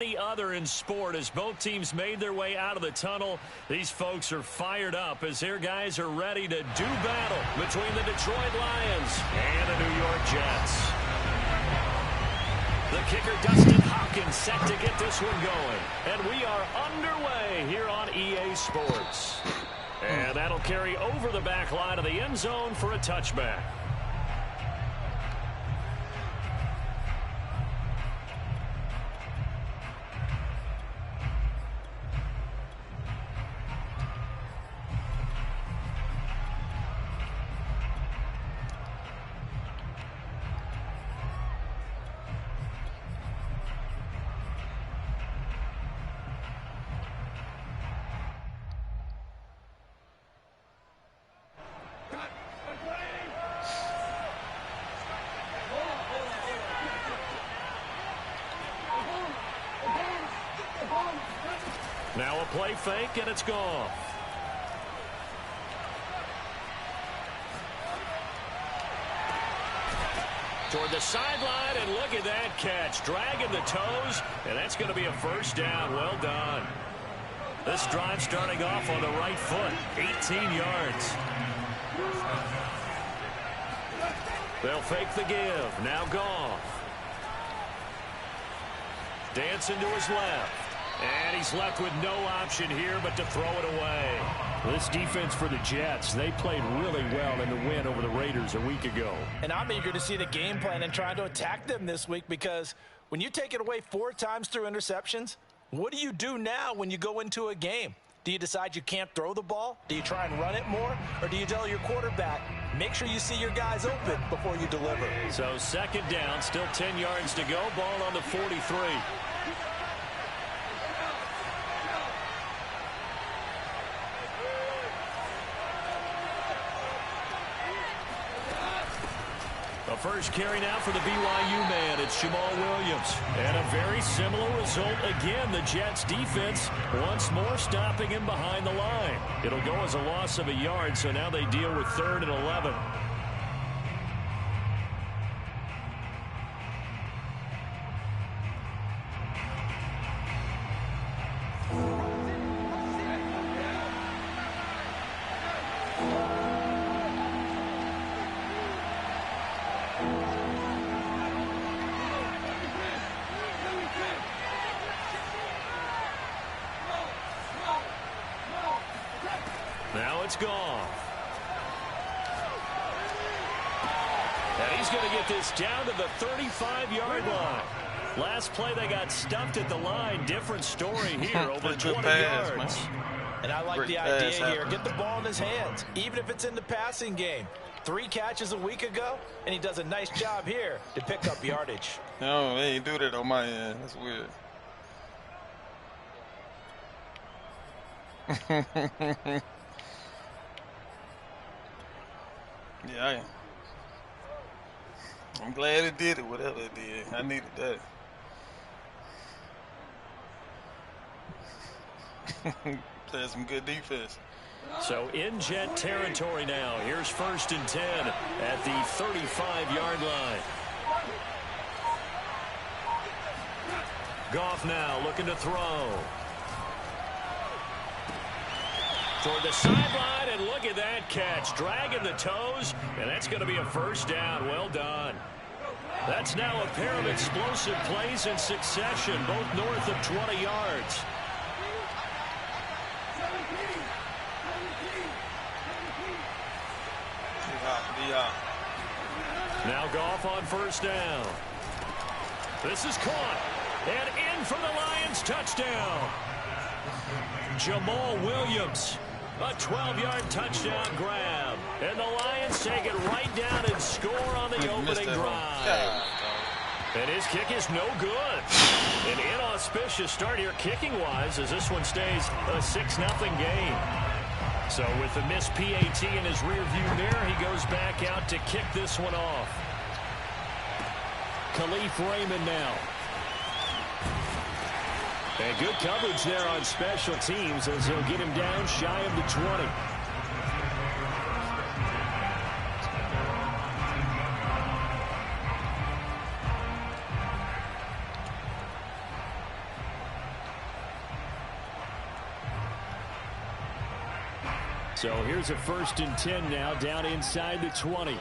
Any other in sport, as both teams made their way out of the tunnel, these folks are fired up as their guys are ready to do battle between the Detroit Lions and the New York Jets. The kicker, Dustin Hopkins, set to get this one going. And we are underway here on EA Sports. And that'll carry over the back line of the end zone for a touchback. Now a play fake, and it's gone. Toward the sideline, and look at that catch. Dragging the toes, and that's going to be a first down. Well done. This drive starting off on the right foot. 18 yards. They'll fake the give. Now Goff. Dancing to his left. And he's left with no option here but to throw it away. This defense for the Jets, they played really well in the win over the Raiders a week ago. And I'm eager to see the game plan and try to attack them this week, because when you take it away 4 times through interceptions, what do you do now when you go into a game? Do you decide you can't throw the ball? Do you try and run it more? Or do you tell your quarterback, make sure you see your guys open before you deliver? So second down, still 10 yards to go. Ball on the 43. The first carry now for the BYU man. It's Jamal Williams. And a very similar result again. The Jets defense once more stopping him behind the line. It'll go as a loss of a yard, so now they deal with 3rd and 11. Now it's Goff. And he's going to get this down to the 35-yard line. Last play, they got stuffed at the line. Different story here, over 20 yards. Man. And I like the idea here. Get the ball in his hands, even if it's in the passing game. 3 catches a week ago, and he does a nice job here to pick up yardage. No, they ain't do that on my end. That's weird. Yeah, I'm glad it did it, whatever it did. I needed that. Play some good defense. So in Jet territory now. Here's 1st and 10 at the 35-yard line. Goff now looking to throw. Toward the sideline, and look at that catch. Dragging the toes, and that's going to be a first down. Well done. That's now a pair of explosive plays in succession, both north of 20 yards. Now Goff on 1st down. This is caught, and in for the Lions touchdown. Jamal Williams. A 12-yard touchdown grab. And the Lions take it right down and score on the opening drive. And his kick is no good. An inauspicious start here kicking-wise as this one stays a 6-0 game. So with the missed PAT in his rearview mirror, he goes back out to kick this one off. Khalif Raymond now. And good coverage there on special teams as he'll get him down shy of the 20. So here's a 1st and 10 now, down inside the 20.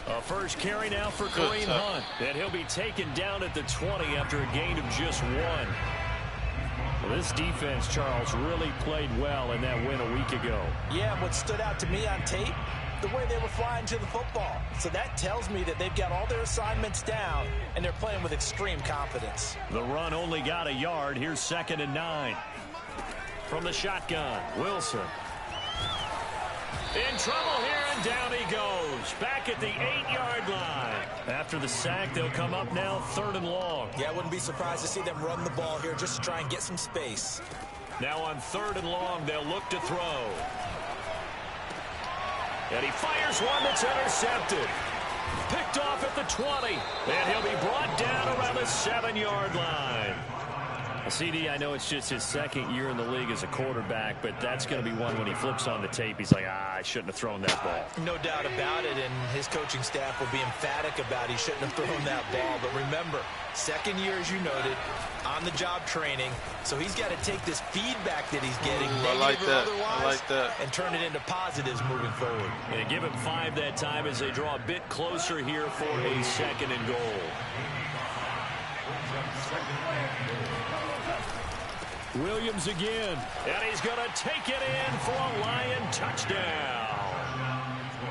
A first carry now for Kareem Hunt. And he'll be taken down at the 20 after a gain of just 1. Well, this defense, Charles, really played well in that win a week ago. Yeah, what stood out to me on tape, the way they were flying to the football. So that tells me that they've got all their assignments down, and they're playing with extreme confidence. The run only got a yard. Here's 2nd and 9. From the shotgun, Wilson. In trouble here, and down he goes. Back at the 8-yard line. After the sack, they'll come up now 3rd and long. Yeah, I wouldn't be surprised to see them run the ball here just to try and get some space. Now on 3rd and long, they'll look to throw. And he fires one that's intercepted. Picked off at the 20. And he'll be brought down around the 7-yard line. CD, I know it's just his 2nd year in the league as a quarterback, but that's going to be one when he flips on the tape. He's like, I shouldn't have thrown that ball. No doubt about it, and his coaching staff will be emphatic about he shouldn't have thrown that ball. But remember, 2nd year, as you noted, on-the-job training, so he's got to take this feedback that he's getting, negative or otherwise, and turn it into positives moving forward. And give him 5 that time as they draw a bit closer here for a 2nd and goal. Williams again. And he's going to take it in for a Lion touchdown.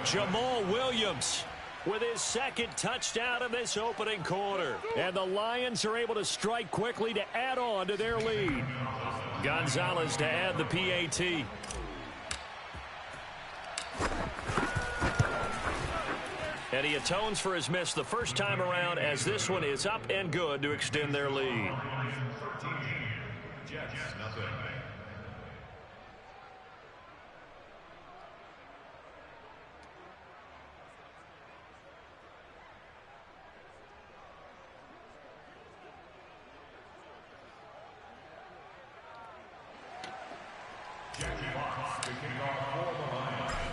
Jamal Williams with his 2nd touchdown in this opening quarter. And the Lions are able to strike quickly to add on to their lead. Gonzalez to add the PAT. And he atones for his miss the first time around, as this one is up and good to extend their lead.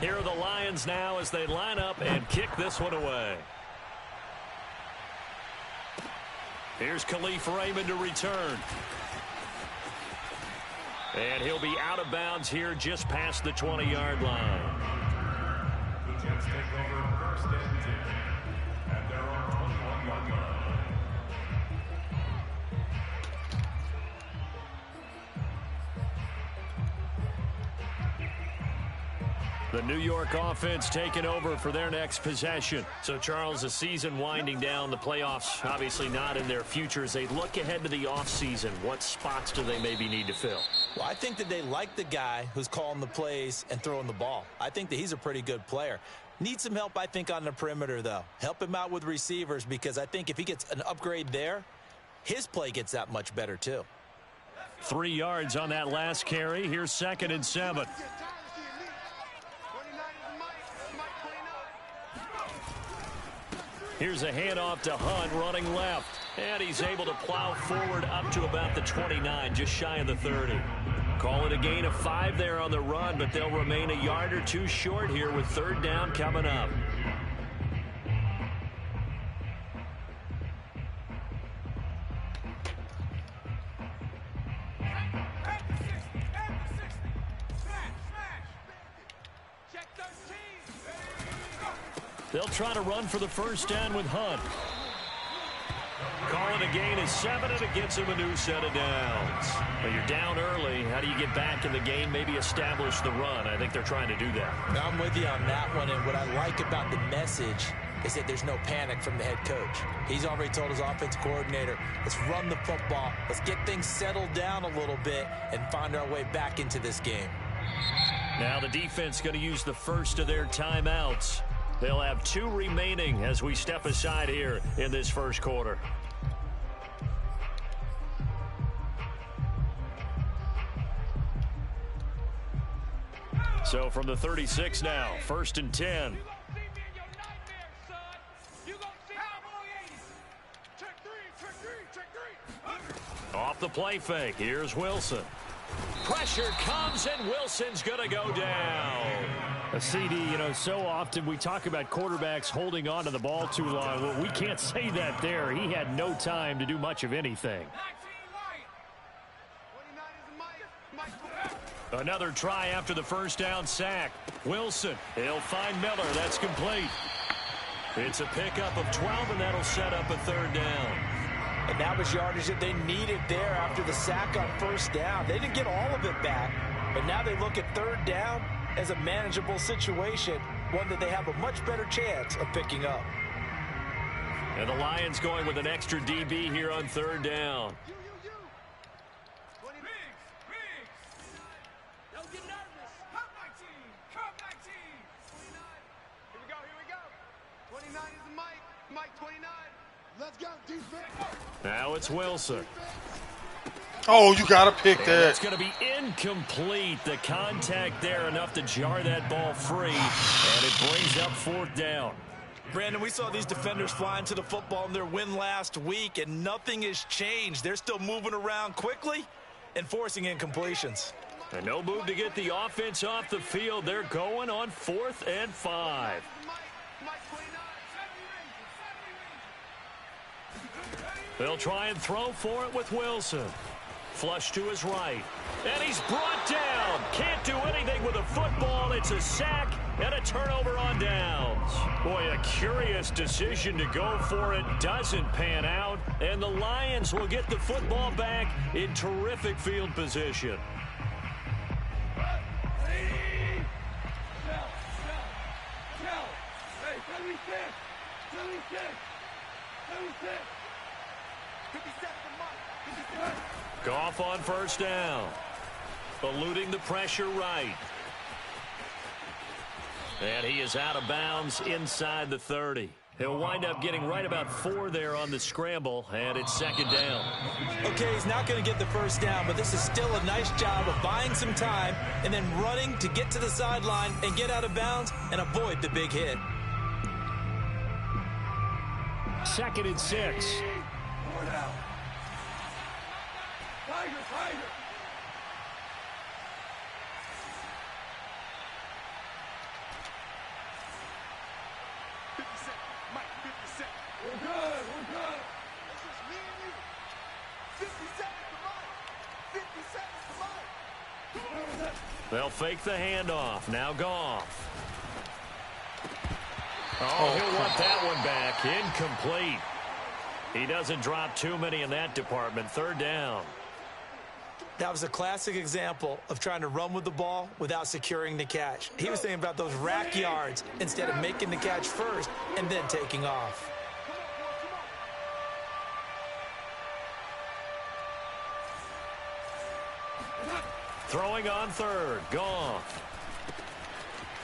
Here are the Lions now as they line up and kick this one away. Here's Khalif Raymond to return. And he'll be out of bounds here just past the 20-yard line. The Jets take over 1st and 10 at their own 21-yard line. The New York offense taking over for their next possession. So, Charles, the season winding down, the playoffs obviously not in their future. As they look ahead to the offseason, what spots do they maybe need to fill? Well, I think that they like the guy who's calling the plays and throwing the ball. I think that he's a pretty good player. Needs some help, I think, on the perimeter, though. Help him out with receivers, because I think if he gets an upgrade there, his play gets that much better, too. 3 yards on that last carry. Here's 2nd and 7. Here's a handoff to Hunt running left. And he's able to plow forward up to about the 29, just shy of the 30. Call it a gain of 5 there on the run, but they'll remain a yard or two short here with 3rd down coming up. They'll try to run for the 1st down with Hunt. Call it a gain of 7, and it gets him a new set of downs. Well, you're down early. How do you get back in the game, maybe establish the run? I think they're trying to do that. I'm with you on that one, and what I like about the message is that there's no panic from the head coach. He's already told his offensive coordinator, let's run the football, let's get things settled down a little bit and find our way back into this game. Now the defense going to use the first of their timeouts. They'll have 2 remaining as we step aside here in this first quarter. So from the 36 now, 1st and 10. Off the play fake, here's Wilson. Pressure comes, and Wilson's going to go down. A CD, you know, so often we talk about quarterbacks holding on to the ball too long. Well, we can't say that there. He had no time to do much of anything. Another try after the first down sack. Wilson, he'll find Miller. That's complete. It's a pickup of 12, and that'll set up a third down. And that was yardage that they needed there after the sack on first down. They didn't get all of it back, but now they look at third down as a manageable situation, one that they have a much better chance of picking up. And the Lions going with an extra DB here on third down. Now it's Wilson. Oh, you got to pick that. It's going to be incomplete. The contact there enough to jar that ball free, and it brings up fourth down. Brandon, we saw these defenders flying to the football in their win last week, and nothing has changed. They're still moving around quickly and forcing incompletions. And no move to get the offense off the field. They're going on 4th and 5. They'll try and throw for it with Wilson. Flush to his right. And he's brought down. Can't do anything with a football. It's a sack and a turnover on downs. Boy, a curious decision to go for it. Doesn't pan out. And the Lions will get the football back in terrific field position. Goff on first down. Eluding the pressure right. And he is out of bounds inside the 30. He'll wind up getting right about 4 there on the scramble, and it's second down. Okay, he's not going to get the first down, but this is still a nice job of buying some time and then running to get to the sideline and get out of bounds and avoid the big hit. 2nd and 6. They'll fake the handoff. Now Goff. Oh, he'll want that one back. Incomplete. He doesn't drop too many in that department. Third down. That was a classic example of trying to run with the ball without securing the catch. He was thinking about those rack yards instead of making the catch first and then taking off. Throwing on third. Goff.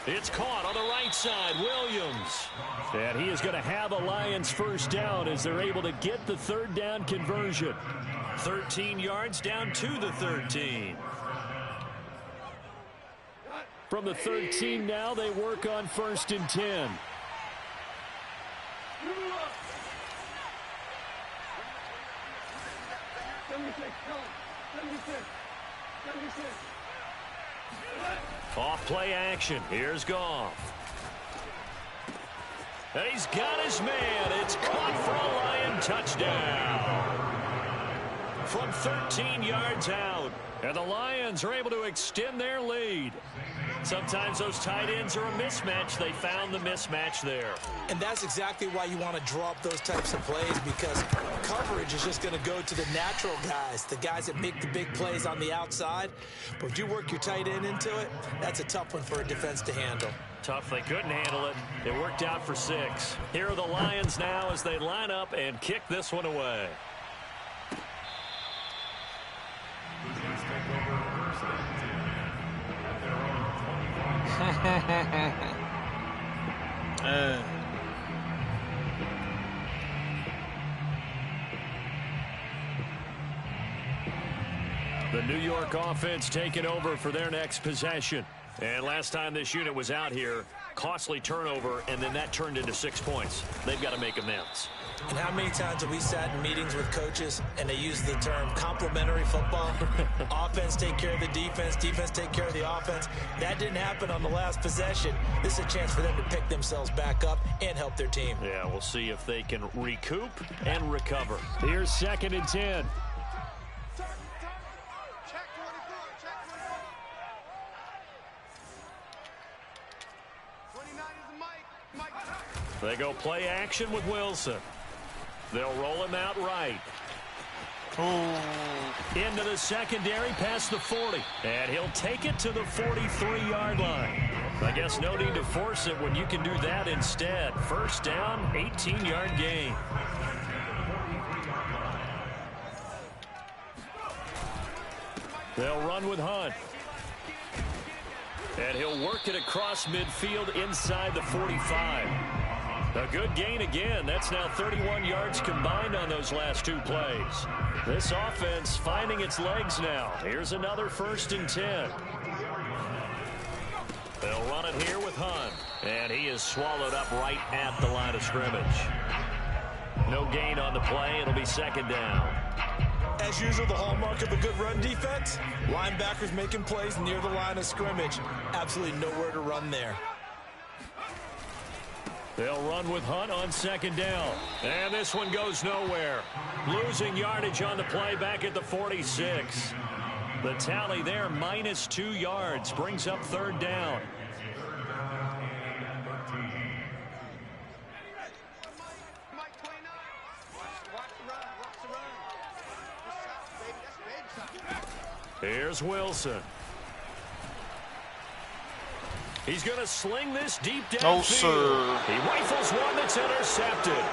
It's caught on the right side. Williams. And he is going to have a Lions first down as they're able to get the third down conversion. 13 yards down to the 13. From the 13 now, they work on 1st and 10. Off play action. Here's Goff. And he's got his man. It's caught for a Lion touchdown. From 13 yards out. And the Lions are able to extend their lead. Sometimes those tight ends are a mismatch. They found the mismatch there. And that's exactly why you want to draw up those types of plays, because coverage is just going to go to the natural guys, the guys that make the big plays on the outside. But if you work your tight end into it, that's a tough one for a defense to handle. Tough. They couldn't handle it. It worked out for 6. Here are the Lions now as they line up and kick this one away. The New York offense taking over for their next possession. And last time this unit was out here, costly turnover, and then that turned into 6 points. They've got to make amends. And how many times have we sat in meetings with coaches and they use the term complementary football? Offense take care of the defense, defense take care of the offense. That didn't happen on the last possession. This is a chance for them to pick themselves back up and help their team. Yeah, we'll see if they can recoup and recover. Here's 2nd and 10. They go play action with Wilson. They'll roll him out right. Ooh. Into the secondary past the 40. And he'll take it to the 43-yard line. I guess no need to force it when you can do that instead. First down, 18-yard gain. They'll run with Hunt. And he'll work it across midfield inside the 45. A good gain again. That's now 31 yards combined on those last two plays. This offense finding its legs now. Here's another 1st and 10. They'll run it here with Hunt. And he is swallowed up right at the line of scrimmage. No gain on the play. It'll be 2nd down. As usual, the hallmark of a good run defense, linebackers making plays near the line of scrimmage. Absolutely nowhere to run there. They'll run with Hunt on 2nd down. And this one goes nowhere. Losing yardage on the play back at the 46. The tally there, -2 yards, brings up 3rd down. Here's Wilson. He's going to sling this deep downfield. No, sir. He rifles one that's intercepted.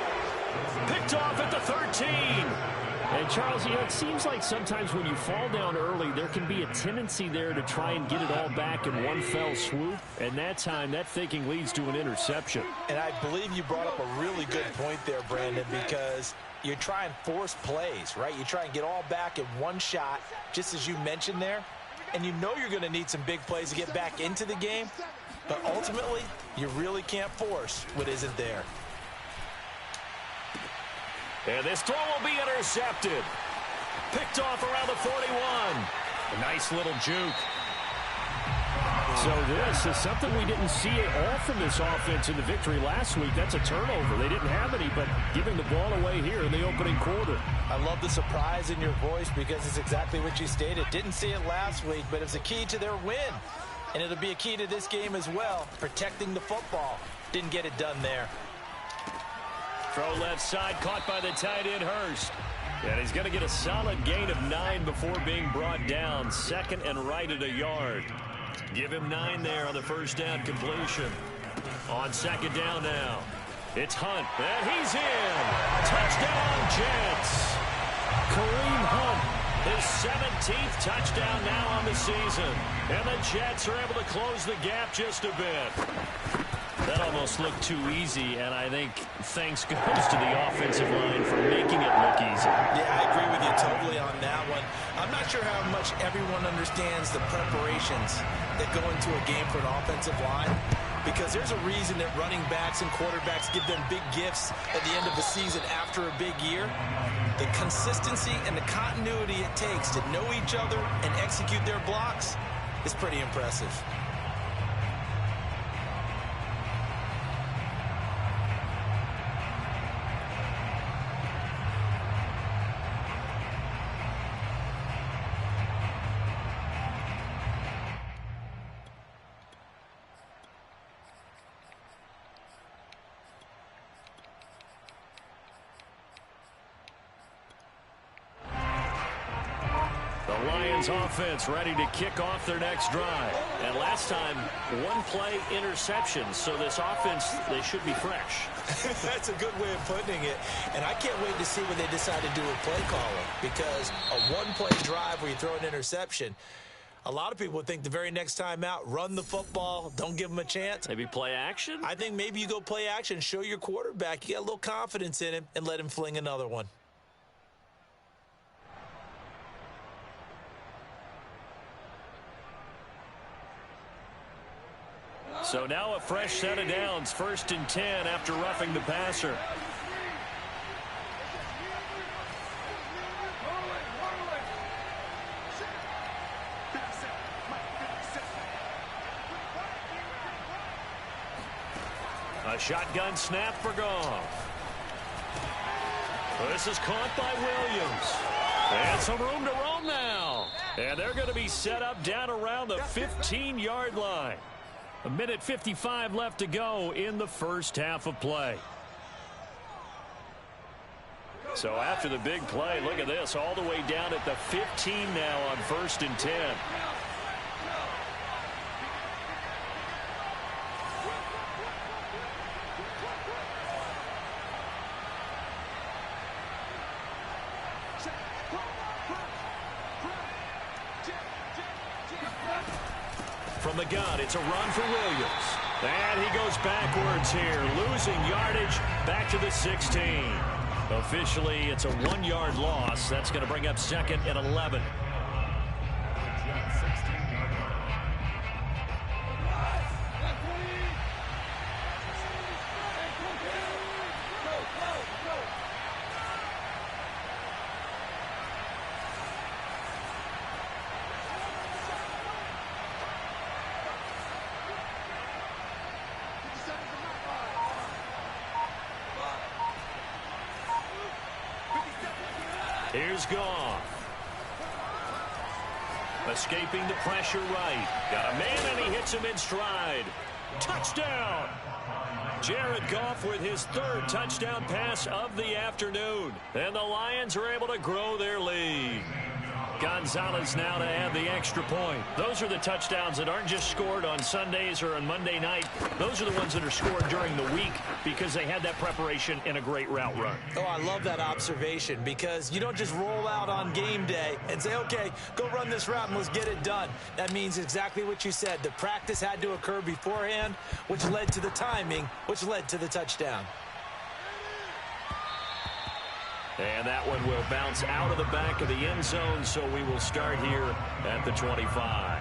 Picked off at the 13. And Charles, you know, it seems like sometimes when you fall down early, there can be a tendency there to try and get it all back in one fell swoop. And that time, that thinking leads to an interception. And I believe you brought up a really good point there, Brandon, because you try and force plays, right? You try and get all back in one shot, just as you mentioned there. And you know you're going to need some big plays to get back into the game. But ultimately, you really can't force what isn't there. And this throw will be intercepted. Picked off around the 41. A nice little juke. So this is something we didn't see at all from this offense in the victory last week. That's a turnover. They didn't have any, but giving the ball away here in the opening quarter. I love the surprise in your voice because it's exactly what you stated. Didn't see it last week, but it's a key to their win. And it'll be a key to this game as well, protecting the football. Didn't get it done there. Throw left side, caught by the tight end, Hurst. And he's going to get a solid gain of 9 before being brought down. 2nd and right at a yard. Give him 9 there on the first down completion. On 2nd down now. It's Hunt, and he's in. Touchdown, Jets. Kareem Hunt, his 17th touchdown now on the season. And the Jets are able to close the gap just a bit. That almost looked too easy, and I think thanks goes to the offensive line for making it look easy. Yeah, I agree with you totally on that one. I'm not sure how much everyone understands the preparations that go into a game for an offensive line, because there's a reason that running backs and quarterbacks give them big gifts at the end of the season after a big year. The consistency and the continuity it takes to know each other and execute their blocks is pretty impressive. Offense ready to kick off their next drive. And last time, 1 play interception. So this offense, they should be fresh. That's a good way of putting it. And I can't wait to see what they decide to do with play calling, because a 1-play drive where you throw an interception, a lot of people would think the very next time out, run the football, don't give them a chance. Maybe play action? I think maybe you go play action, show your quarterback you got a little confidence in him, and let him fling another one. So now a fresh set of downs, 1st and 10 after roughing the passer. A shotgun snap for Goff. This is caught by Williams. And some room to roam now. And they're going to be set up down around the 15-yard line. A minute 55 left to go in the first half of play. So after the big play, look at this, all the way down at the 15 now on 1st and 10. From the gun, it's a run for Williams. And he goes backwards here, losing yardage back to the 16. Officially, it's a 1-yard loss. That's going to bring up 2nd and 11. Here's Goff. Escaping the pressure right. Got a man and he hits him in stride. Touchdown! Jared Goff with his 3rd touchdown pass of the afternoon. And the Lions are able to grow their lead. Gonzalez now to add the extra point. Those are the touchdowns that aren't just scored on Sundays or on Monday night. Those are the ones that are scored during the week because they had that preparation and a great route run. Oh, I love that observation because you don't just roll out on game day and say, okay, go run this route and let's get it done. That means exactly what you said. The practice had to occur beforehand, which led to the timing, which led to the touchdown. And that one will bounce out of the back of the end zone, so we will start here at the 25.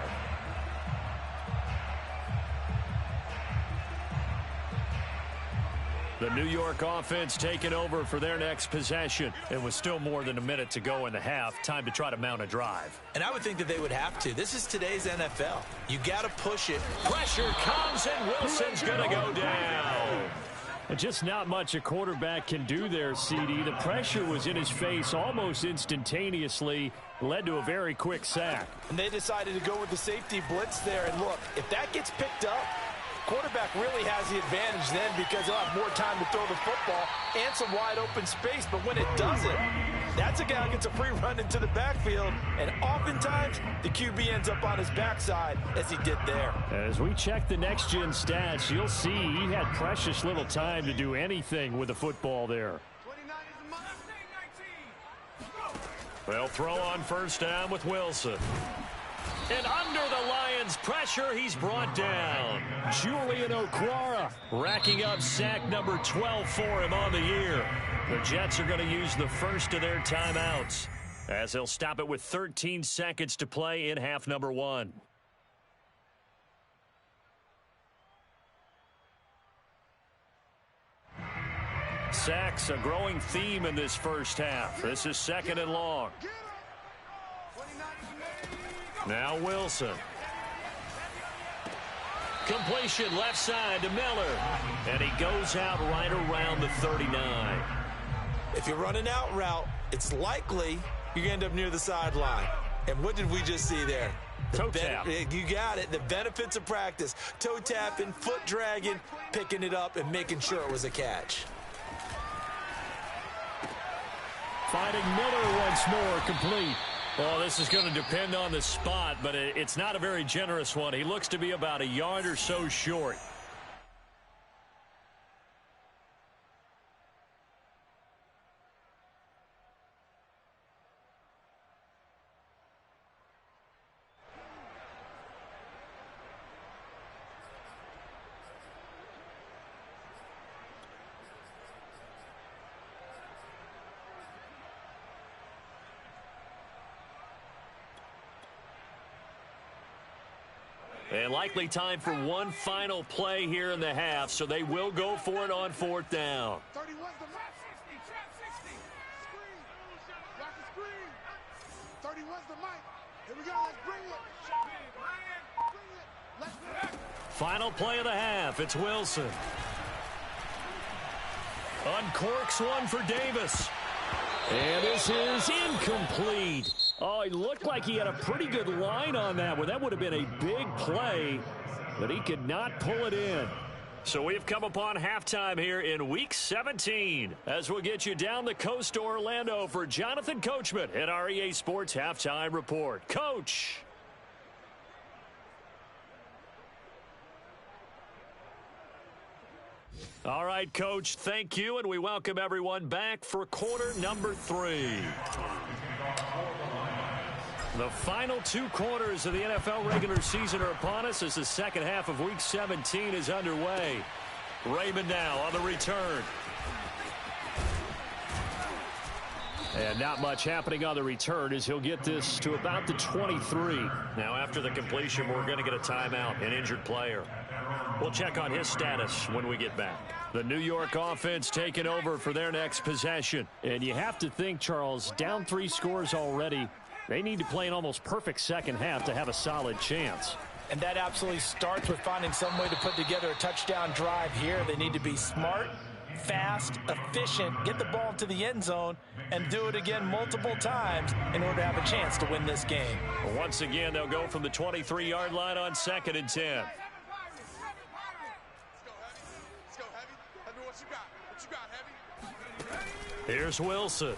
The New York offense taking over for their next possession. It was still more than a minute to go in the half. Time to try to mount a drive. And I would think that they would have to. This is today's NFL. You got to push it. Pressure comes, and Wilson's going to go down. Just not much a quarterback can do there, CD. The pressure was in his face almost instantaneously, led to a very quick sack. And they decided to go with the safety blitz there. And look, if that gets picked up, quarterback really has the advantage then because he'll have more time to throw the football and some wide open space. But when it doesn't, that's a guy who gets a free run into the backfield. And oftentimes, the QB ends up on his backside as he did there. As we check the next-gen stats, you'll see he had precious little time to do anything with the football there. They'll throw on 1st down with Wilson. And under the Lions' pressure, he's brought down. Julian Okwara racking up sack number 12 for him on the year. The Jets are going to use the first of their timeouts as they'll stop it with 13 seconds to play in half number 1. Sacks, a growing theme in this first half. This is 2nd and long. Now Wilson. Completion left side to Miller. And he goes out right around the 39. If you're running out route, it's likely you're going to end up near the sideline. And what did we just see there? Toe tap. You got it. The benefits of practice. Toe tapping, foot dragging, picking it up, and making sure it was a catch. Finding Miller once more, complete. Well, this is going to depend on the spot, but it's not a very generous one. He looks to be about a yard or so short. And likely time for one final play here in the half, so they will go for it on 4th down. 31's the mic. 60. Screen. Rock the screen. 31's the mic. Here we go. Let's bring it. Final play of the half. It's Wilson. Uncorks one for Davis. And this is incomplete. Oh, he looked like he had a pretty good line on that one. That would have been a big play. but he could not pull it in. So we've come upon halftime here in Week 17 as we'll get you down the coast to Orlando for Jonathan Coachman at our EA Sports Halftime Report. Coach. All right, Coach, thank you, and we welcome everyone back for quarter number 3. The final 2 quarters of the NFL regular season are upon us as the second half of Week 17 is underway. Raymond now on the return. And not much happening on the return as he'll get this to about the 23. Now after the completion, we're going to get a timeout, an injured player. We'll check on his status when we get back. The New York offense taking over for their next possession. And you have to think, Charles, down 3 scores already. They need to play an almost perfect second half to have a solid chance. And that absolutely starts with finding some way to put together a touchdown drive here. They need to be smart, fast, efficient, get the ball to the end zone, and do it again multiple times in order to have a chance to win this game. Once again, they'll go from the 23-yard line on 2nd and 10. Here's Wilson.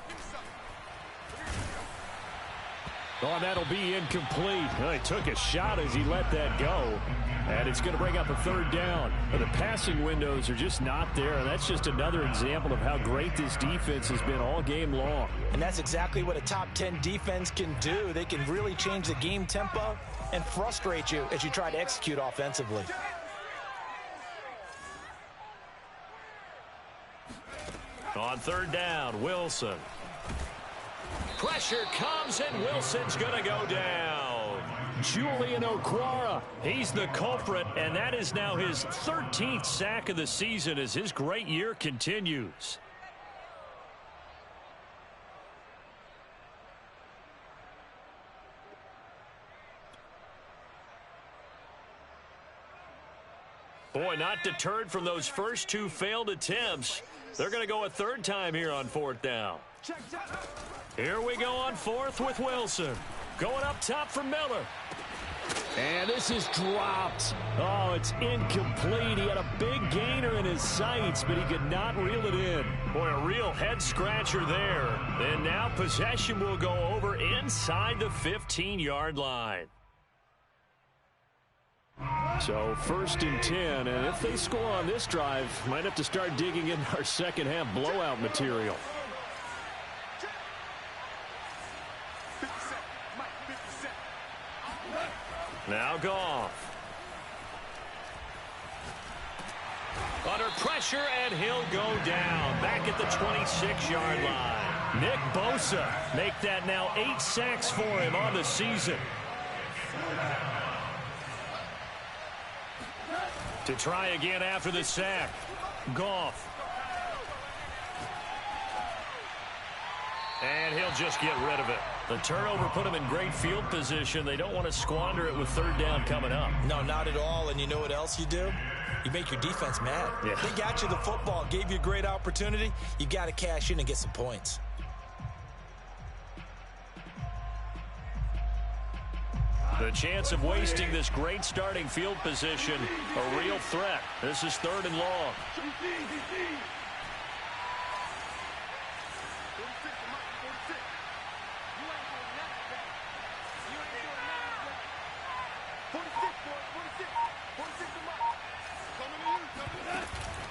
Oh, that'll be incomplete. Well, he took a shot as he let that go. And it's going to bring up a 3rd down. But the passing windows are just not there. And that's just another example of how great this defense has been all game long. And that's exactly what a top 10 defense can do. They can really change the game tempo and frustrate you as you try to execute offensively. On 3rd down, Wilson. Pressure comes, and Wilson's going to go down. Julian Okwara, he's the culprit, and that is now his 13th sack of the season as his great year continues. Boy, not deterred from those first 2 failed attempts. They're going to go a 3rd time here on 4th down. Here we go on 4th with Wilson. Going up top for Miller. And this is dropped. Oh, it's incomplete. He had a big gainer in his sights, but he could not reel it in. Boy, a real head-scratcher there. And now possession will go over inside the 15-yard line. So 1st and 10, and if they score on this drive, might have to start digging in our second half blowout material. Now Goff. Under pressure, and he'll go down. Back at the 26-yard line. Nick Bosa make that now 8 sacks for him on the season. To try again after the sack. Goff. And he'll just get rid of it. The turnover put him in great field position. They don't want to squander it with 3rd down coming up. No, not at all. And you know what else you do? You make your defense mad. Yeah. They got you the football, gave you a great opportunity. You got to cash in and get some points. The chance of wasting this great starting field position, a real threat. This is 3rd and long.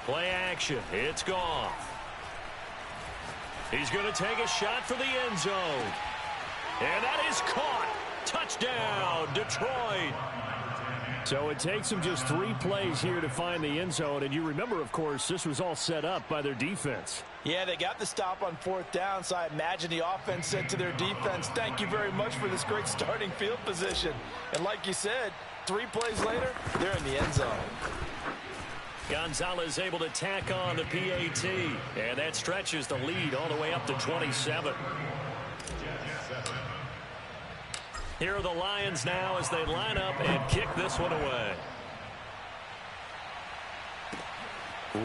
Play action. It's gone. He's going to take a shot for the end zone. And that is caught. Touchdown, Detroit. So it takes them just 3 plays here to find the end zone. And you remember, of course, this was all set up by their defense. Yeah, they got the stop on 4th down, so I imagine the offense said to their defense, thank you very much for this great starting field position. And like you said, 3 plays later, they're in the end zone. Gonzalez able to tack on the PAT. And that stretches the lead all the way up to 27. Here are the Lions now as they line up and kick this one away.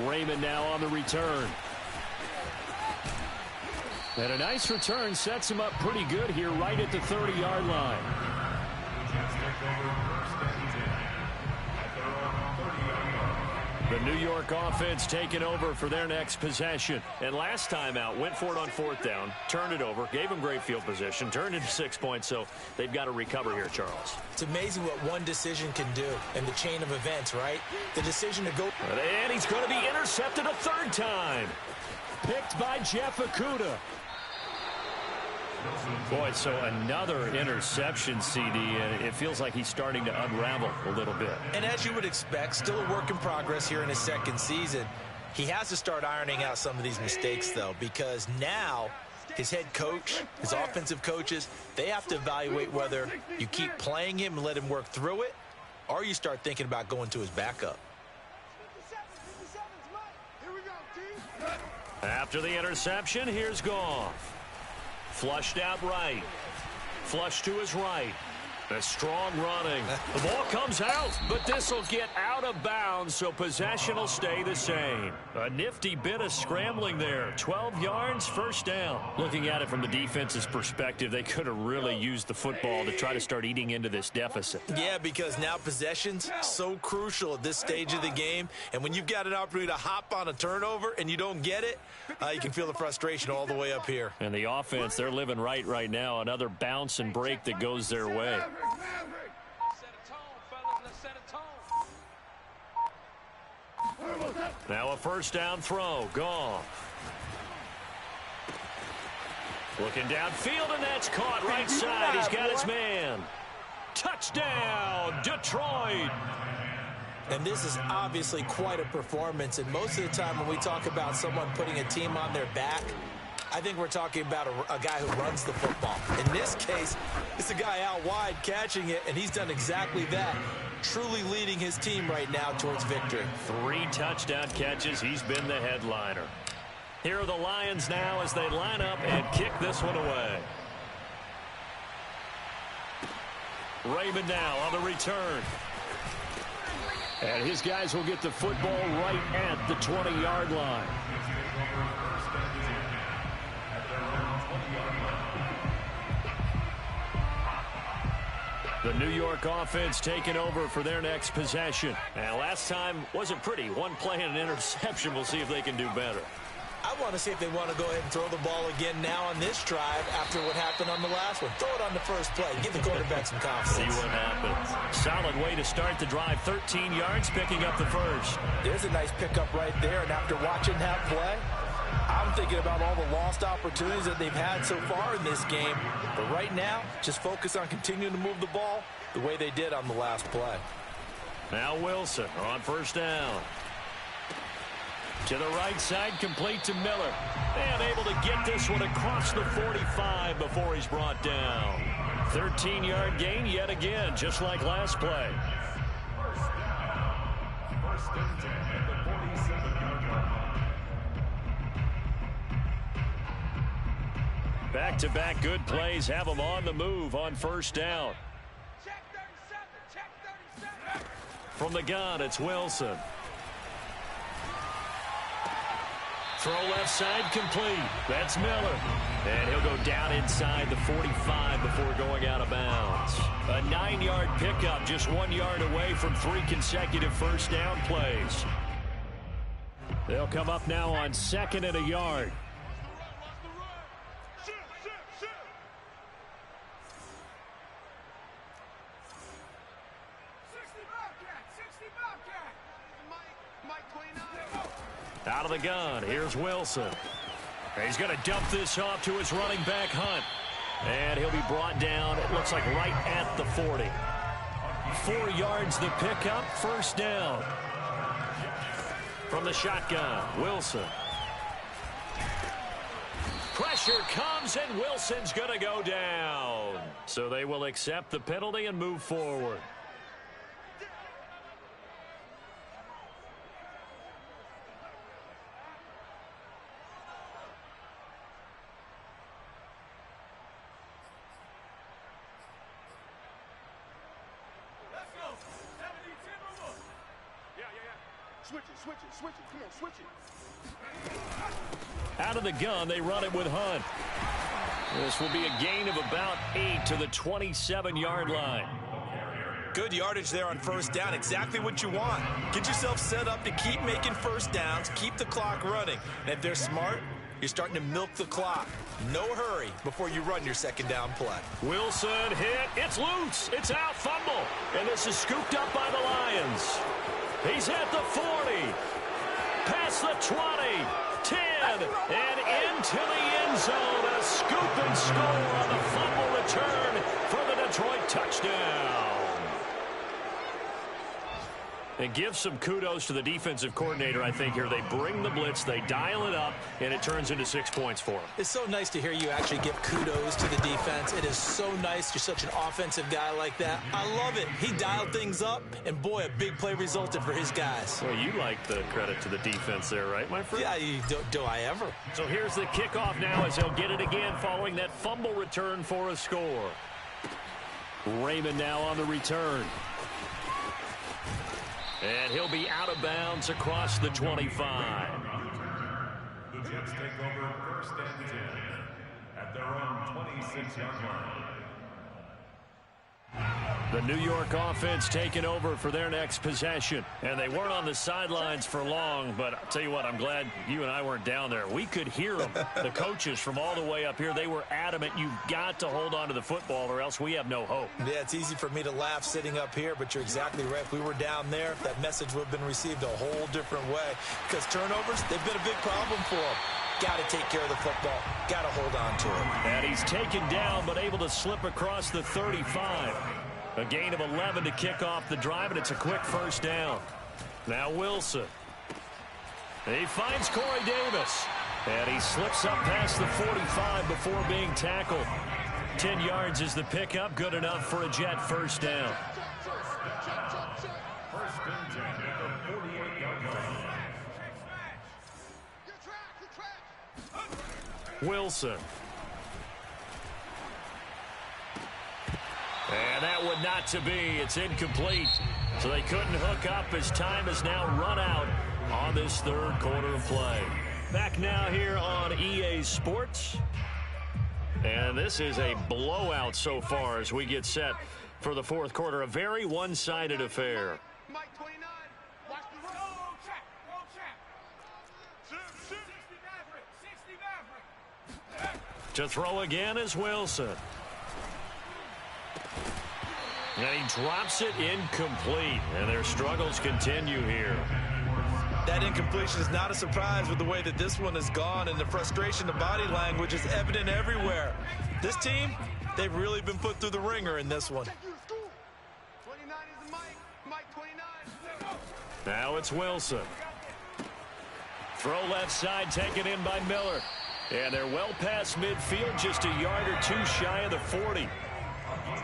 Raymond now on the return. And a nice return sets him up pretty good here right at the 30-yard line. The New York offense taking over for their next possession. And last time out, went for it on 4th down, turned it over, gave them great field position, turned into 6 points, so they've got to recover here, Charles. It's amazing what one decision can do in the chain of events, right? The decision to go. And he's going to be intercepted a 3rd time. Picked by Jeff Okudah. Boy, so another interception, CD, and it feels like he's starting to unravel a little bit. And as you would expect, still a work in progress here in his 2nd season. He has to start ironing out some of these mistakes, though, because now his head coach, his offensive coaches, they have to evaluate whether you keep playing him and let him work through it, or you start thinking about going to his backup. After the interception, here's Goff. Flushed out right. Flush to his right. A strong running. The ball comes out, but this will get out of bounds, so possession will stay the same. A nifty bit of scrambling there. 12 yards, 1st down. Looking at it from the defense's perspective, they could have really used the football to try to start eating into this deficit. Yeah, because now possession's so crucial at this stage of the game, and when you've got an opportunity to hop on a turnover and you don't get it, you can feel the frustration all the way up here. And the offense, they're living right now. Another bounce and break that goes their way. Now a 1st down throw. Goff. Looking downfield, and that's caught right side. He's got his man. Touchdown, Detroit. And this is obviously quite a performance. And most of the time when we talk about someone putting a team on their back, I think we're talking about a guy who runs the football. In this case, it's a guy out wide catching it, and he's done exactly that, truly leading his team right now towards victory. 3 touchdown catches. He's been the headliner. Here are the Lions now as they line up and kick this one away. Raymond now on the return. And his guys will get the football right at the 20-yard line. The New York offense taking over for their next possession. And last time wasn't pretty. One play and an interception. We'll see if they can do better. I want to see if they want to go ahead and throw the ball again now on this drive after what happened on the last one. Throw it on the first play. Give the quarterback some confidence. See what happens. Solid way to start the drive. 13 yards, picking up the first. There's a nice pickup right there. And after watching that play, I'm thinking about all the lost opportunities that they've had so far in this game. But right now, just focus on continuing to move the ball the way they did on the last play. Now Wilson on 1st down. To the right side, complete to Miller. And able to get this one across the 45 before he's brought down. 13-yard gain yet again, just like last play. First and 10 at the 47-yard line. Back-to-back good plays have them on the move on 1st down. Check 37, check 37. From the gun, it's Wilson. Throw left side complete. That's Miller. And he'll go down inside the 45 before going out of bounds. A 9-yard pickup, just 1 yard away from 3 consecutive 1st down plays. They'll come up now on 2nd and a yard. Out of the gun, here's Wilson. He's going to dump this off to his running back, Hunt. And he'll be brought down, it looks like right at the 40. 4 yards the pickup, 1st down. From the shotgun, Wilson. Pressure comes, and Wilson's going to go down. So they will accept the penalty and move forward. Switch it. Come on, switch it. Out of the gun, they run it with Hunt. This will be a gain of about 8 to the 27-yard line. Good yardage there on first down. Exactly what you want. Get yourself set up to keep making first downs, keep the clock running. And if they're smart, you're starting to milk the clock. No hurry before you run your second down play. Wilson hit. It's loose. It's out. Fumble. And this is scooped up by the Lions. He's at the 40. Past the 20. 10. And into the end zone. A scoop and score on the fumble return for the Detroit touchdown. And give some kudos to the defensive coordinator, I think, here. They bring the blitz, they dial it up, and it turns into 6 points for them. It's so nice to hear you actually give kudos to the defense. It is so nice. You're such an offensive guy like that. I love it. He dialed things up, and boy, a big play resulted for his guys. Well, you like the credit to the defense there, right, my friend? Yeah, do I ever? So here's the kickoff now as he'll get it again following that fumble return for a score. Raymond now on the return. And he'll be out of bounds across the 25. The Jets take over first and 10 at their own 26-yard line. The New York offense taking over for their next possession. And they weren't on the sidelines for long, but I'll tell you what, I'm glad you and I weren't down there. We could hear them, the coaches from all the way up here. They were adamant, you've got to hold on to the football or else we have no hope. Yeah, it's easy for me to laugh sitting up here, but you're exactly right. If we were down there, that message would have been received a whole different way. Because turnovers, they've been a big problem for them. Got to take care of the football. Got to hold on to it. And he's taken down, but able to slip across the 35. A gain of 11 to kick off the drive, and it's a quick first down. Now Wilson. He finds Corey Davis. And he slips up past the 45 before being tackled. 10 yards is the pickup. Good enough for a Jet first down. First and 10 at the 48-yard line. Wilson. And that would not to be. It's incomplete. So they couldn't hook up as time has now run out on this third quarter of play. Back now here on EA Sports. And this is a blowout so far as we get set for the fourth quarter. A very one-sided affair. Mike 29. Watch the roll. Roll check. To throw again is Wilson. And he drops it incomplete. And their struggles continue here. That incompletion is not a surprise with the way that this one has gone, and the frustration, the body language is evident everywhere. This team, they've really been put through the ringer in this one. 29 is the Mike. Mike 29. Now it's Wilson. Throw left side taken in by Miller. And they're well past midfield, just a yard or two shy of the 40.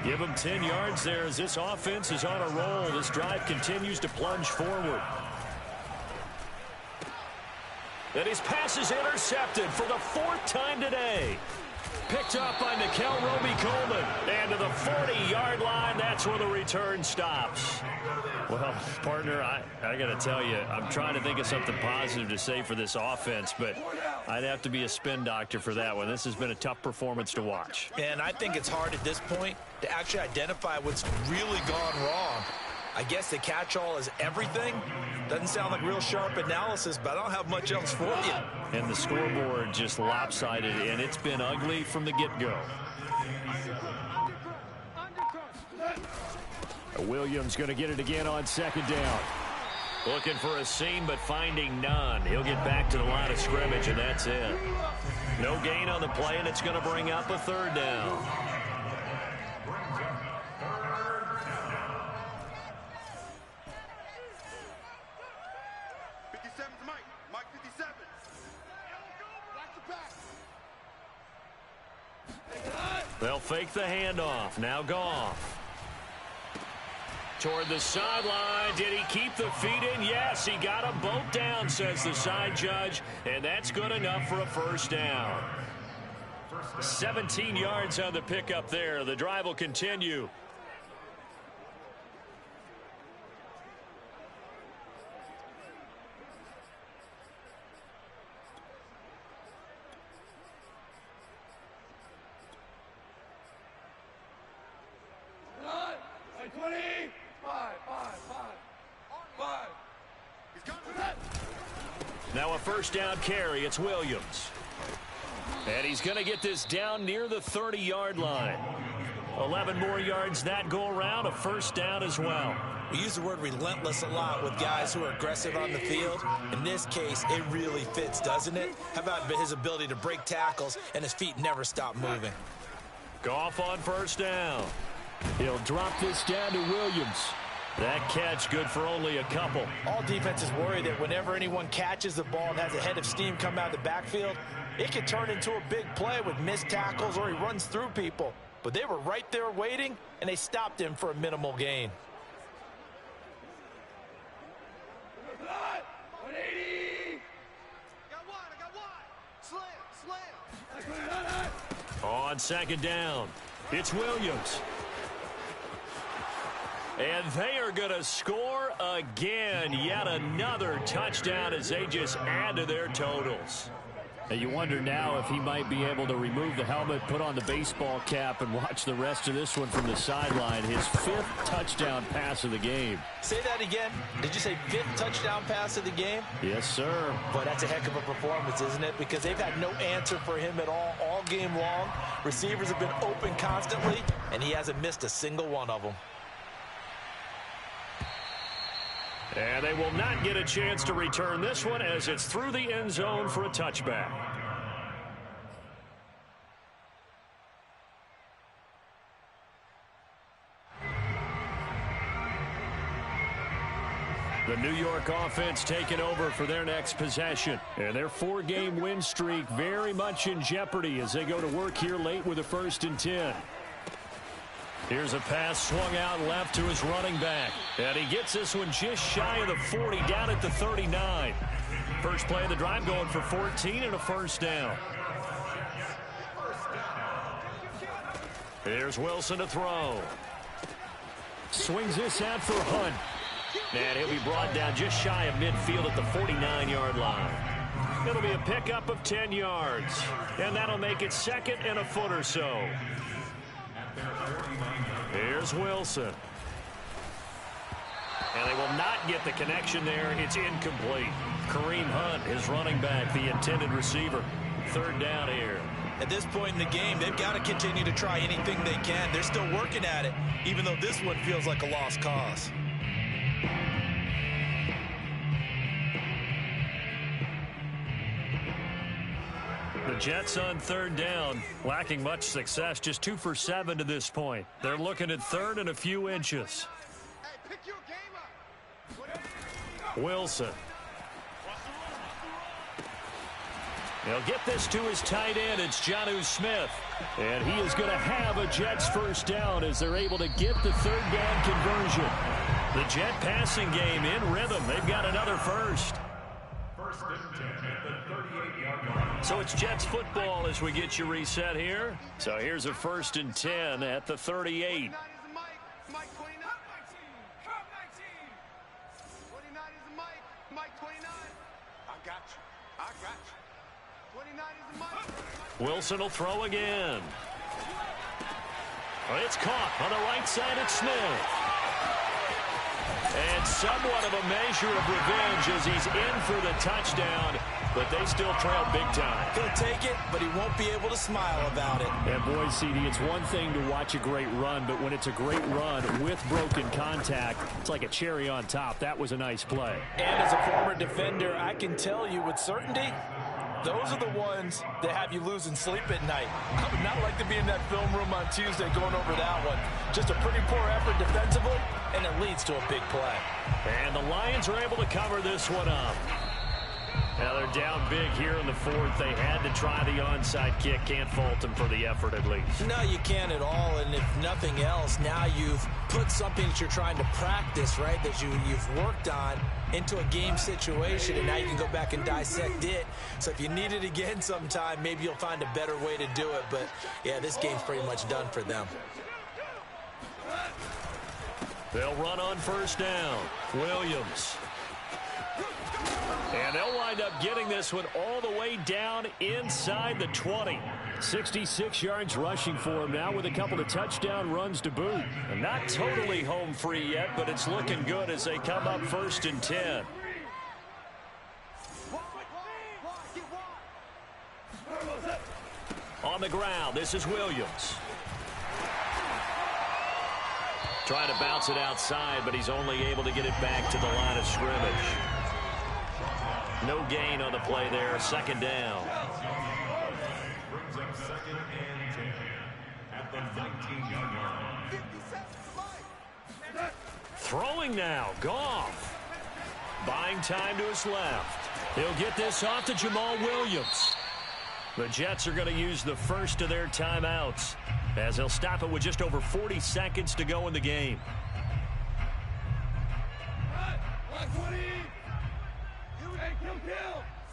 Give them 10 yards there as this offense is on a roll. This drive continues to plunge forward. And his pass is intercepted for the fourth time today. Picked up by Nikel Roby-Coleman. And to the 40-yard line, that's where the return stops. Well, partner, I got to tell you, I'm trying to think of something positive to say for this offense, but I'd have to be a spin doctor for that one. This has been a tough performance to watch. And I think it's hard at this point to actually identify what's really gone wrong. I guess the catch-all is everything. Doesn't sound like real sharp analysis, but I don't have much else for you. And the scoreboard just lopsided, and it's been ugly from the get-go. Williams going to get it again on second down. Looking for a seam, but finding none. He'll get back to the line of scrimmage, and that's it. No gain on the play, and it's going to bring up a third down. Mike 57. They'll fake the handoff. Now Goff. Toward the sideline. Did he keep the feet in? Yes, he got them both down, says the side judge. And that's good enough for a first down. 17 yards on the pickup there. The drive will continue. Now a first down carry. It's Williams. And he's going to get this down near the 30-yard line. 11 more yards that go around. A first down as well. We use the word relentless a lot with guys who are aggressive on the field. In this case, it really fits, doesn't it? How about his ability to break tackles and his feet never stop moving? Goff on first down. He'll drop this down to Williams. That catch good for only a couple. All defenses worry that whenever anyone catches the ball and has a head of steam come out of the backfield, it can turn into a big play with missed tackles or he runs through people. But they were right there waiting, and they stopped him for a minimal gain. On second down, it's Williams. And they are going to score again. Yet another touchdown as they just add to their totals. And you wonder now if he might be able to remove the helmet, put on the baseball cap, and watch the rest of this one from the sideline. His 5th touchdown pass of the game. Say that again. Did you say 5th touchdown pass of the game? Yes, sir. But that's a heck of a performance, isn't it? Because they've had no answer for him at all game long. Receivers have been open constantly, and he hasn't missed a single one of them. And they will not get a chance to return this one as it's through the end zone for a touchback. The New York offense taking over for their next possession. And their 4-game win streak very much in jeopardy as they go to work here late with a 1st and 10. Here's a pass swung out left to his running back. And he gets this one just shy of the 40, down at the 39. First play of the drive going for 14 and a first down. Here's Wilson to throw. Swings this out for Hunt. And he'll be brought down just shy of midfield at the 49-yard line. It'll be a pickup of 10 yards. And that'll make it 2nd and a foot or so. Here's Wilson. And they will not get the connection there. It's incomplete. Kareem Hunt, his running back, the intended receiver. 3rd down here. At this point in the game, they've got to continue to try anything they can. They're still working at it, even though this one feels like a lost cause. The Jets on 3rd down, lacking much success, just 2 for 7 to this point. They're looking at 3rd and a few inches. Wilson. He'll get this to his tight end. It's Jonnu Smith. And he is going to have a Jets first down as they're able to get the 3rd down conversion. The Jet passing game in rhythm. They've got another first. First and 10 at the 38-yard line. So it's Jets football as we get you reset here. So here's a 1st and 10 at the 38. Wilson will throw again. Well, it's caught on the right side at Smith. And somewhat of a measure of revenge as he's in for the touchdown, but they still trail big time. He'll take it, but he won't be able to smile about it. And boy, CD, it's one thing to watch a great run, but when it's a great run with broken contact, it's like a cherry on top. That was a nice play. And as a former defender, I can tell you with certainty, those are the ones that have you losing sleep at night. I would not like to be in that film room on Tuesday going over that one. Just a pretty poor effort defensively, and it leads to a big play. And the Lions are able to cover this one up. Now they're down big here in the 4th. They had to try the onside kick. Can't fault them for the effort at least. No, you can't at all. And if nothing else, now you've put something that you're trying to practice, right, that you've worked on into a game situation, and now you can go back and dissect it. So if you need it again sometime, maybe you'll find a better way to do it. But, yeah, this game's pretty much done for them. They'll run on first down. Williams. And they'll wind up getting this one all the way down inside the 20. 66 yards rushing for him now with a couple of touchdown runs to boot. And not totally home free yet, but it's looking good as they come up 1st and 10. On the ground, this is Williams. Trying to bounce it outside, but he's only able to get it back to the line of scrimmage. No gain on the play there. 2nd down. Brings up 2nd and 10 at the 19-yard line. Throwing now, Goff. Buying time to his left. He'll get this off to Jamal Williams. The Jets are going to use the first of their timeouts as they'll stop it with just over 40 seconds to go in the game.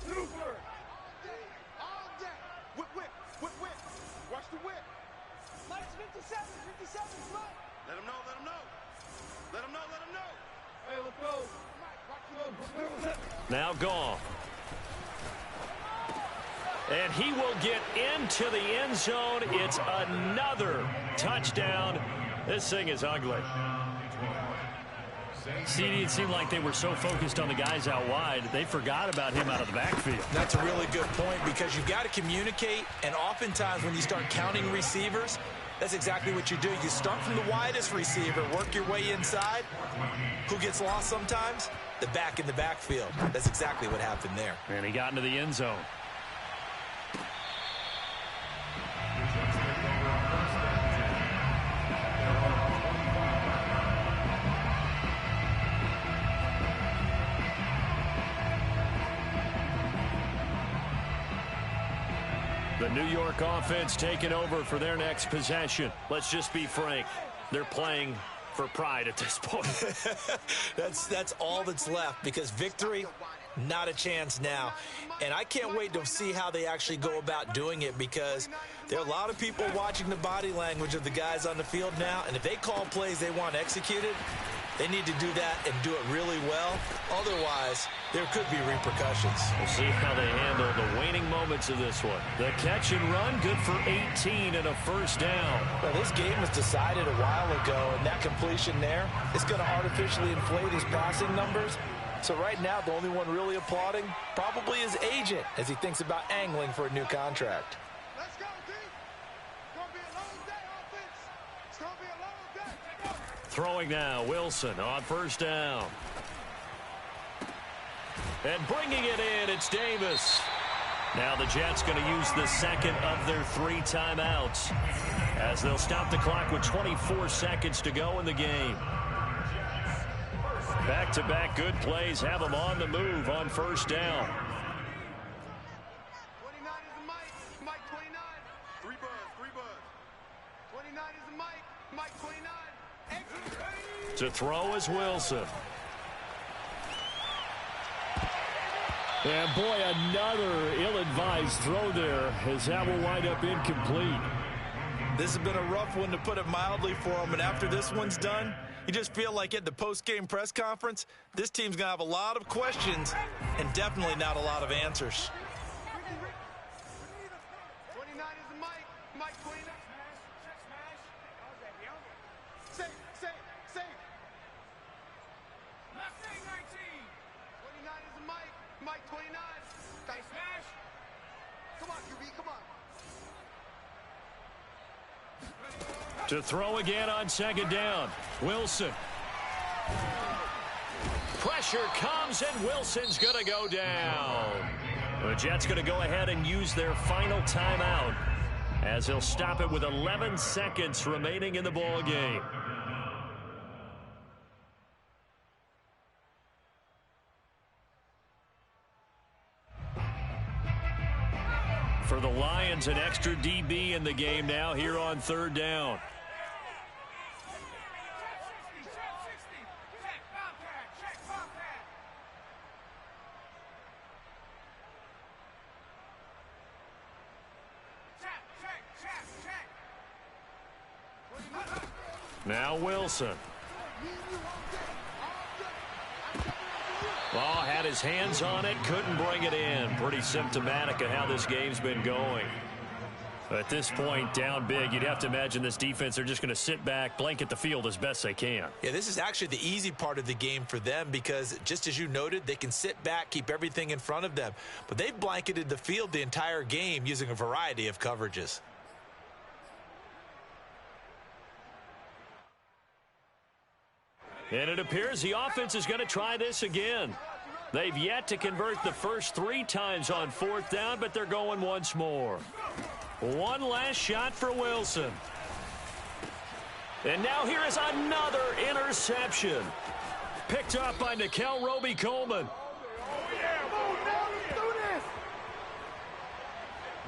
Super. All day. Whip. Watch the whip. Minus 57, front. Let him know. Hey, let's go. Now Goff. And he will get into the end zone. It's another touchdown. This thing is ugly. CD, it seemed like they were so focused on the guys out wide, they forgot about him out of the backfield. That's a really good point because you've got to communicate, and oftentimes when you start counting receivers, that's exactly what you do. You start from the widest receiver, work your way inside. Who gets lost sometimes? The back in the backfield. That's exactly what happened there. And he got into the end zone. The New York offense taking over for their next possession. Let's just be frank. They're playing for pride at this point. That's all that's left because victory, not a chance now. And I can't wait to see how they actually go about doing it because there are a lot of people watching the body language of the guys on the field now. And if they call plays they want executed, they need to do that and do it really well. Otherwise, there could be repercussions. We'll see how they handle the waning moments of this one. The catch and run, good for 18 and a 1st down. Well, this game was decided a while ago, and that completion there is going to artificially inflate his passing numbers. So right now, the only one really applauding probably his agent as he thinks about angling for a new contract. Let's go, D. It's going to be a long day, offense. It's going to be a long day. Throwing now, Wilson on 1st down. And bringing it in, it's Davis. Now the Jets going to use the 2nd of their 3 timeouts as they'll stop the clock with 24 seconds to go in the game. Back-to-back good plays have them on the move on 1st down. 29 is the Mike. Mike 29. 3 buzz. 29 is the Mike. Mike 29. Exit. To throw is Wilson. And boy, another ill-advised throw there as that will wind up incomplete. This has been a rough one, to put it mildly, for him. And after this one's done, you just feel like at the post-game press conference, this team's going to have a lot of questions and definitely not a lot of answers. 29 is the Mike. Mike 29. Safe. 29 is the Mike. Mike 29. Smash. Come on, QB, come on. To throw again on 2nd down. Wilson. Pressure comes, and Wilson's going to go down. The Jets going to go ahead and use their final timeout as they'll stop it with 11 seconds remaining in the ball game. For the Lions, an extra DB in the game now here on 3rd down. Now Wilson. Ball had his hands on it, couldn't bring it in. Pretty symptomatic of how this game's been going. At this point, down big, you'd have to imagine this defense, they're just going to sit back, blanket the field as best they can. Yeah, this is actually the easy part of the game for them because, just as you noted, they can sit back, keep everything in front of them. But they've blanketed the field the entire game using a variety of coverages. And it appears the offense is going to try this again. They've yet to convert the first 3 times on 4th down, but they're going once more. One last shot for Wilson. And now here is another interception. Picked up by Nickell Robey-Coleman.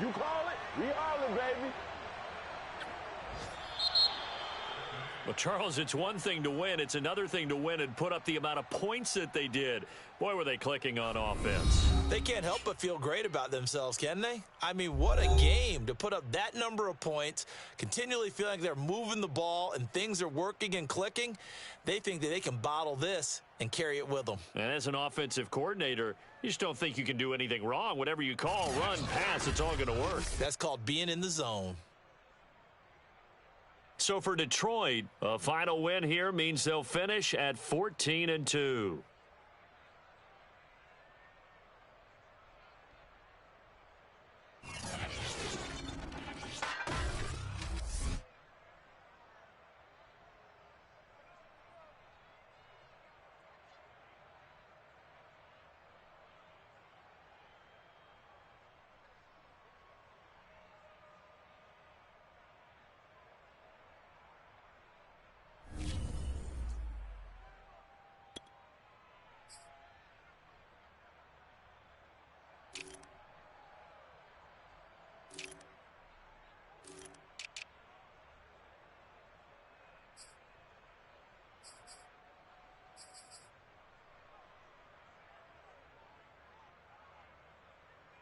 You call it, we holler, baby. Well, Charles, it's one thing to win. It's another thing to win and put up the amount of points that they did. Boy, were they clicking on offense. They can't help but feel great about themselves, can they? I mean, what a game to put up that number of points, continually feeling like they're moving the ball and things are working and clicking. They think that they can bottle this and carry it with them. And as an offensive coordinator, you just don't think you can do anything wrong. Whatever you call, run, pass, it's all going to work. That's called being in the zone. So for Detroit, a final win here means they'll finish at 14-2.